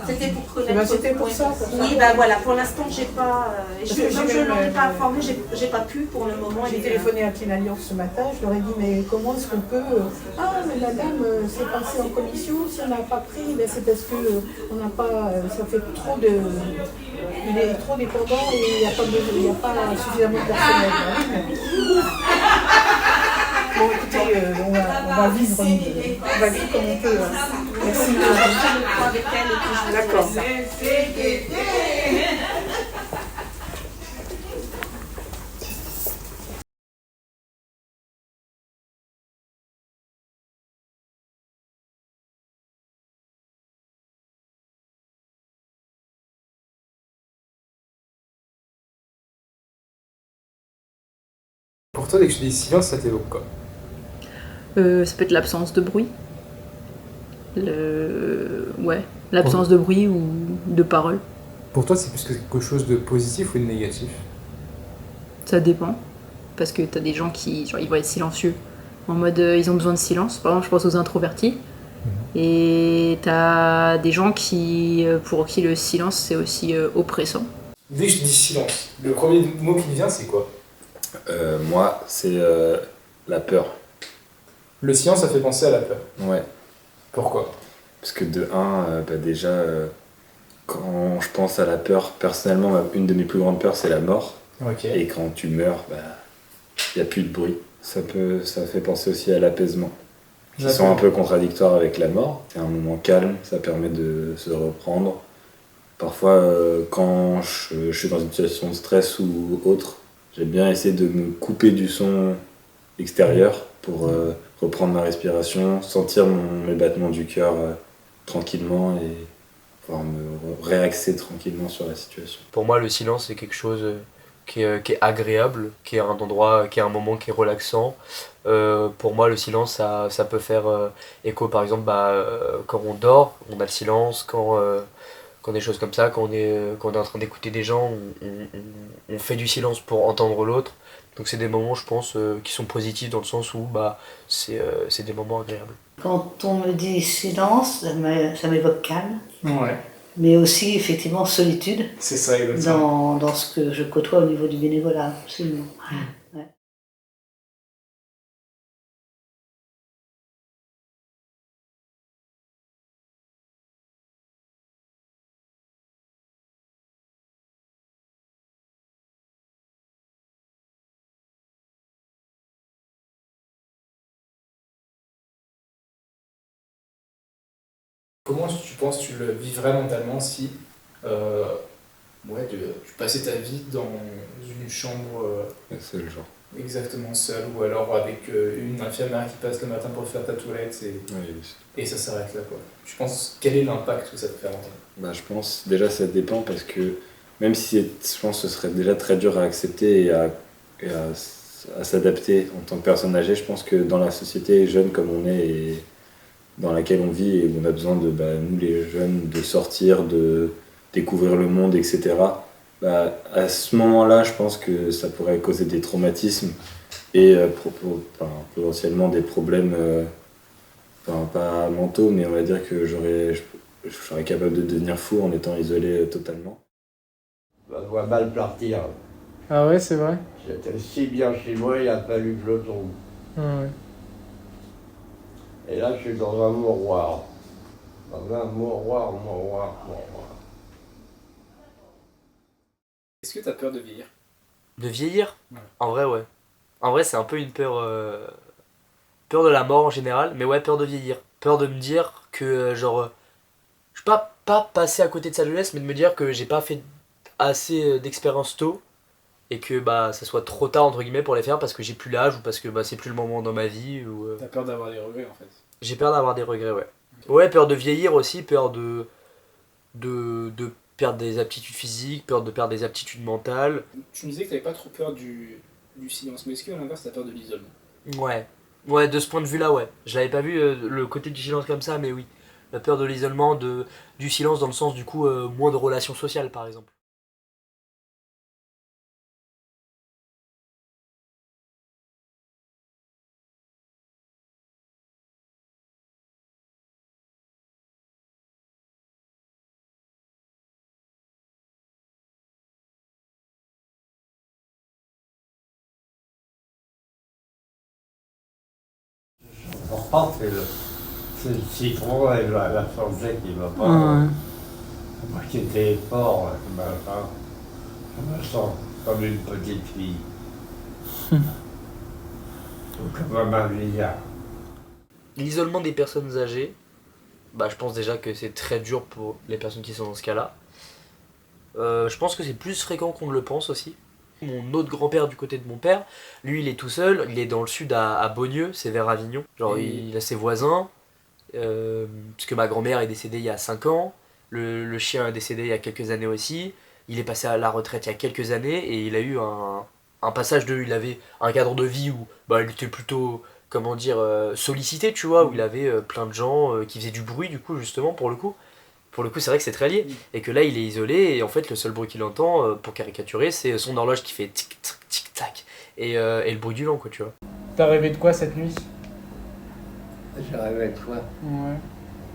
C'était pour Eh ben, connaître. c'était pour ça. Oui, ben voilà, pour l'instant, j'ai pas. Comme je ne l'en ai pas informé, j'ai pas pu pour le moment. J'ai téléphoné à Teen Alliance ce matin, je leur ai dit mais comment est-ce qu'on peut. Ah mais madame, c'est passé en commission, si on n'a pas pris, ben, c'est parce que on n'a pas. Ça fait trop de. Il est trop dépendant et il n'y a pas suffisamment de personnel. Bon écoutez, on va vivre comme on peut. Merci. D'accord. Pour toi, dès que je dis silence, ça t'évoque quoi? Ça peut être l'absence de bruit. Ouais, l'absence de bruit ou de parole. Pour toi, c'est plus quelque chose de positif ou de négatif? Ça dépend. Parce que t'as des gens qui genre, ils vont être silencieux. En mode, ils ont besoin de silence. Par exemple, je pense aux introvertis. Et t'as des gens pour qui le silence, c'est aussi oppressant. Dès que je dis silence, le premier mot qui me vient, c'est quoi? Moi, c'est la peur. Le silence, ça fait penser à la peur. Ouais. Pourquoi? Parce que de un, déjà, quand je pense à la peur, personnellement, une de mes plus grandes peurs, c'est la mort. Ok. Et quand tu meurs, il n'y a plus de bruit. Ça fait penser aussi à l'apaisement. Qui sont un peu contradictoires avec la mort. C'est un moment calme, ça permet de se reprendre. Parfois, quand je suis dans une situation de stress ou autre, j'aime bien essayer de me couper du son extérieur pour reprendre ma respiration, sentir mes battements du cœur tranquillement et pouvoir me réaxer tranquillement sur la situation. Pour moi, le silence, c'est quelque chose qui est agréable, qui est un endroit, qui est un moment qui est relaxant. Pour moi, le silence, ça peut faire écho, par exemple, quand on dort, on a le silence, quand des choses comme ça, quand on est en train d'écouter des gens, on fait du silence pour entendre l'autre. Donc c'est des moments, je pense, qui sont positifs dans le sens où c'est des moments agréables. Quand on me dit silence, ça m'évoque calme. Ouais. Mais aussi effectivement solitude. C'est ça, exactement. Dans ce que je côtoie au niveau du bénévolat, absolument. Ouais. Comment tu penses que tu le vivrais mentalement si tu passais ta vie dans une chambre C'est le genre. exactement seule ou alors avec une infirmière qui passe le matin pour faire ta toilette et ça s'arrête là quoi. Je pense quel est l'impact que ça te fait mentalement? Je pense déjà ça dépend parce que même si je pense que ce serait déjà très dur à accepter et à s'adapter en tant que personne âgée, je pense que dans la société jeune comme on est et dans laquelle on vit et où on a besoin de nous les jeunes de sortir, de découvrir le monde, etc. À ce moment-là, je pense que ça pourrait causer des traumatismes et potentiellement des problèmes, pas mentaux, mais on va dire que je serais capable de devenir fou en étant isolé totalement. Je me vois mal partir. Ah ouais, c'est vrai? J'étais si bien chez moi, il a fallu que je tombe. Ah ouais. Et là, je suis dans un mouroir. Mouroir. Est-ce que tu as peur de vieillir? De vieillir? Ouais. En vrai, ouais. En vrai, c'est un peu une peur de la mort en général, mais ouais, peur de vieillir. Peur de me dire que, je peux pas passer à côté de sa jeunesse, mais de me dire que j'ai pas fait assez d'expérience tôt et que ça soit trop tard entre guillemets pour les faire parce que j'ai plus l'âge ou parce que c'est plus le moment dans ma vie ou T'as peur d'avoir des regrets en fait? j'ai peur d'avoir des regrets, ouais. Ouais, peur de vieillir aussi, peur de perdre des aptitudes physiques, peur de perdre des aptitudes mentales. Tu me disais que t'avais pas trop peur du silence, mais est-ce qu'à l'inverse t'as peur de l'isolement? Ouais, de ce point de vue-là, ouais. Je l'avais pas vu le côté du silence comme ça, mais oui. La peur de l'isolement, du silence dans le sens du coup moins de relations sociales par exemple. important, c'est le citron et la santé qui va pas. Ouais. Moi qui étais fort ce matin, je me sens comme une petite fille. Ou comme un vieillard. L'isolement des personnes âgées, bah, je pense déjà que c'est très dur pour les personnes qui sont dans ce cas-là. Je pense que c'est plus fréquent qu'on ne le pense aussi. Mon autre grand-père du côté de mon père, lui il est tout seul, il est dans le sud à Beaunieu, c'est vers Avignon. Genre il a ses voisins, parce que ma grand-mère est décédée il y a 5 ans, le chien est décédé il y a quelques années aussi, il est passé à la retraite il y a quelques années et il a eu un passage il avait un cadre de vie où bah, il était plutôt, comment dire, sollicité, tu vois, où il avait plein de gens qui faisaient du bruit du coup justement pour le coup. Pour le coup, c'est vrai que c'est très lié. Et que là, il est isolé, et en fait, le seul bruit qu'il entend, pour caricaturer, c'est son horloge qui fait tic-tac, tic-tac, et le bruit du vent, quoi, tu vois. T'as rêvé de quoi cette nuit? J'ai rêvé de quoi? Ouais.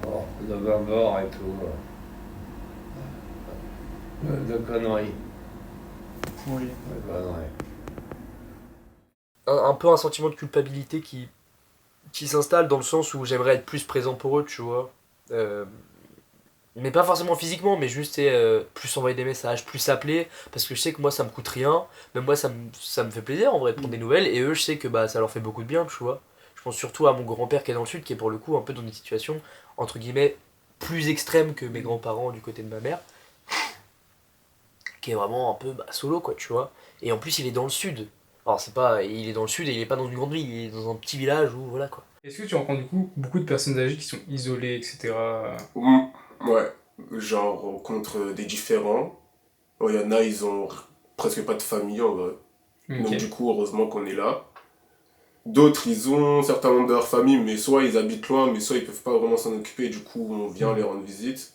Bon, de bord et tout. De conneries. Oui. De conneries. Un peu un sentiment de culpabilité qui s'installe dans le sens où j'aimerais être plus présent pour eux, tu vois. Mais pas forcément physiquement, mais juste plus envoyer des messages, plus appeler, parce que je sais que moi ça me coûte rien, même moi ça me fait plaisir en vrai de prendre des nouvelles, et eux je sais que bah, ça leur fait beaucoup de bien, tu vois. Je pense surtout à mon grand-père qui est dans le sud, qui est pour le coup un peu dans une situation, entre guillemets, plus extrême que mes grands-parents du côté de ma mère, qui est vraiment un peu bah, solo, quoi, tu vois. Et en plus il est dans le sud, alors il est dans le sud et il est pas dans une grande ville, il est dans un petit village où voilà quoi. Est-ce que tu rencontres du coup beaucoup de personnes âgées qui sont isolées, etc. Ouais, j'en rencontre des différents. Il y en a, ils ont presque pas de famille en vrai. Ok. Donc du coup, heureusement qu'on est là. D'autres, ils ont certains membres de leur famille, mais soit ils habitent loin, mais soit ils peuvent pas vraiment s'en occuper, du coup on vient les rendre visite.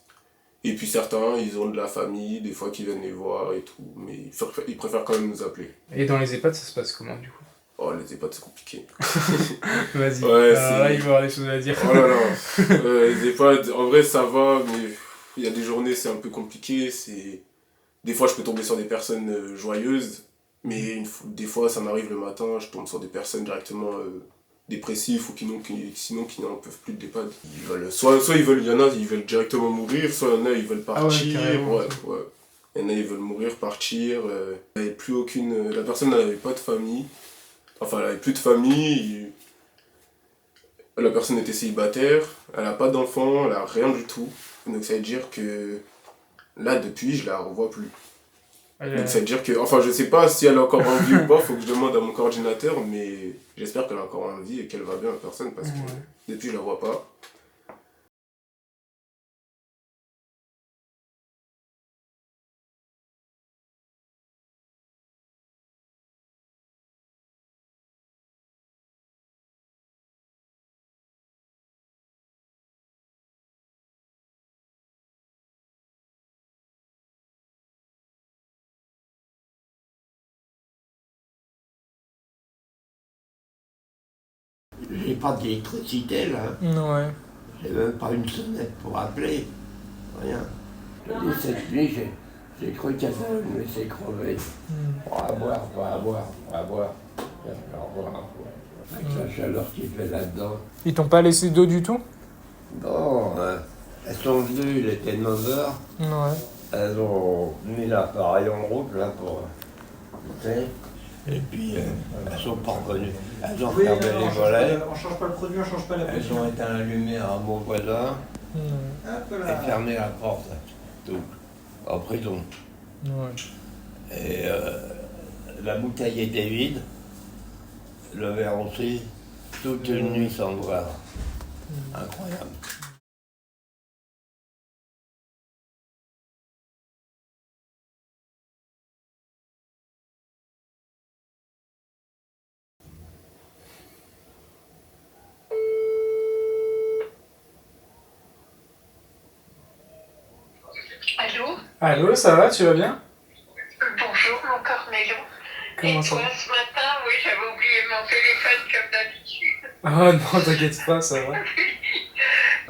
Et puis certains, ils ont de la famille, des fois qui viennent les voir et tout, mais ils préfèrent quand même nous appeler. Et dans les EHPAD, ça se passe comment du coup? Oh, les EHPAD, c'est compliqué. Vas-y, Ouais, là il va y avoir des choses à dire. Oh là là, les EHPAD, en vrai ça va, mais il y a des journées c'est un peu compliqué. Des fois je peux tomber sur des personnes joyeuses, mais des fois ça m'arrive le matin, je tombe sur des personnes directement dépressives ou sinon qui n'en peuvent plus de l'EHPAD. Soit ils veulent, il y en a ils veulent directement mourir, soit il y en a ils veulent partir. Ouais. Il y en a ils veulent mourir, partir. Il n'y avait plus aucune. La personne n'avait pas de famille. Enfin, elle avait plus de famille. La personne était célibataire, elle n'a pas d'enfant, elle a rien du tout. Donc ça veut dire que là, depuis, je la revois plus. Donc ça veut dire que, enfin, je sais pas si elle a encore en vie ou pas, faut que je demande à mon coordinateur, mais j'espère qu'elle a encore en vie et qu'elle va bien, la personne, parce que depuis, je la vois pas. J'ai pas d'électricité là. Ouais. J'ai même pas une sonnette pour appeler. Rien. Je te dis, cette nuit, j'ai cru qu'elle allait me laisser crever. On va boire, on va boire, on va boire. Au revoir. Avec la chaleur qu'il fait là-dedans. Ils t'ont pas laissé d'eau du tout? Non, elles sont venues, il était 9h. Ouais. Elles ont mis l'appareil en route là pour. Tu sais. Et puis elles sont pas revenues. Elles ont fermé les volets. On change pas le produit, on change pas la Elles ont éteint la lumière à mon voisin et fermé la porte. Tout. En prison. Ouais. Et la bouteille était vide. Le verre aussi. Toute une nuit sans boire. Incroyable. Allô? Allô, ça va, tu vas bien? Bonjour mon cornélon. Comment Et ça toi va? ce matin, oui, j'avais oublié mon téléphone comme d'habitude. Ah non, t'inquiète pas, ça va.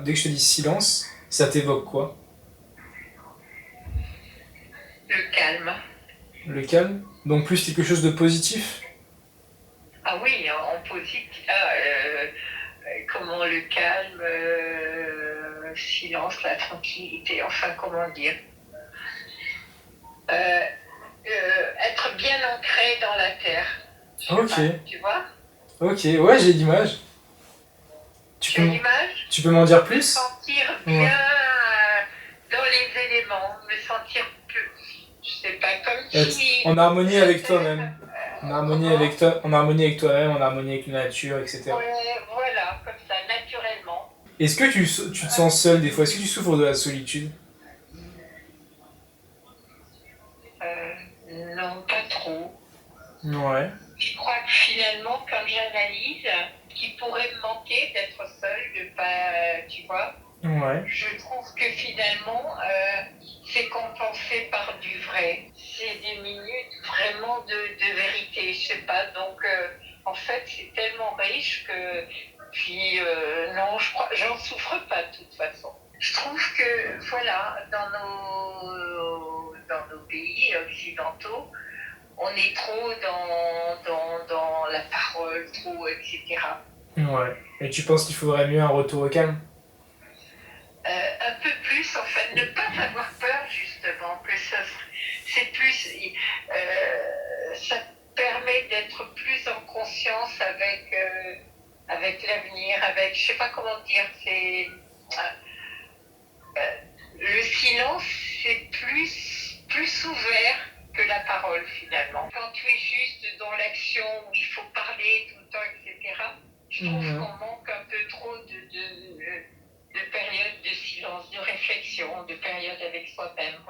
Dès que je te dis silence, ça t'évoque quoi? Le calme. Le calme? Donc plus quelque chose de positif? Ah oui, en positif. Comment calme, le silence, la tranquillité, enfin comment dire. Être bien ancré dans la terre. Je sais Ok. pas, tu vois? Ok, ouais, j'ai l'image. Tu Tu as l'image? tu peux m'en dire plus? Sentir bien Ouais. dans les éléments, me sentir plus, je sais pas, comme si... En harmonie avec toi-même. En harmonie avec toi, en harmonie avec toi-même, en harmonie avec la nature, etc. Ouais, voilà, comme ça, naturellement. Est-ce que tu te sens seul des fois? Est-ce que tu souffres de la solitude? Non, pas trop. Ouais. Je crois que finalement, quand j'analyse, qu'il pourrait me manquer d'être seule, de pas, tu vois, Ouais. je trouve que finalement, c'est compensé par du vrai. C'est des minutes vraiment de vérité, je sais pas. Donc, en fait, c'est tellement riche que, puis, non, je crois, j'en souffre pas de toute façon. Je trouve que, voilà, dans nos pays occidentaux, on est trop dans la parole, trop, etc. Ouais. Et tu penses qu'il faudrait mieux un retour au calme? Un peu plus, en fait, ne pas avoir peur, justement, que ça, c'est plus, ça permet d'être plus en conscience avec l'avenir, avec, je sais pas comment dire, c'est, le silence, c'est plus ouvert que la parole, finalement. Quand tu es juste dans l'action où il faut parler tout le temps, etc., je trouve qu'on manque un peu trop de périodes de silence, de réflexion, de périodes avec soi-même.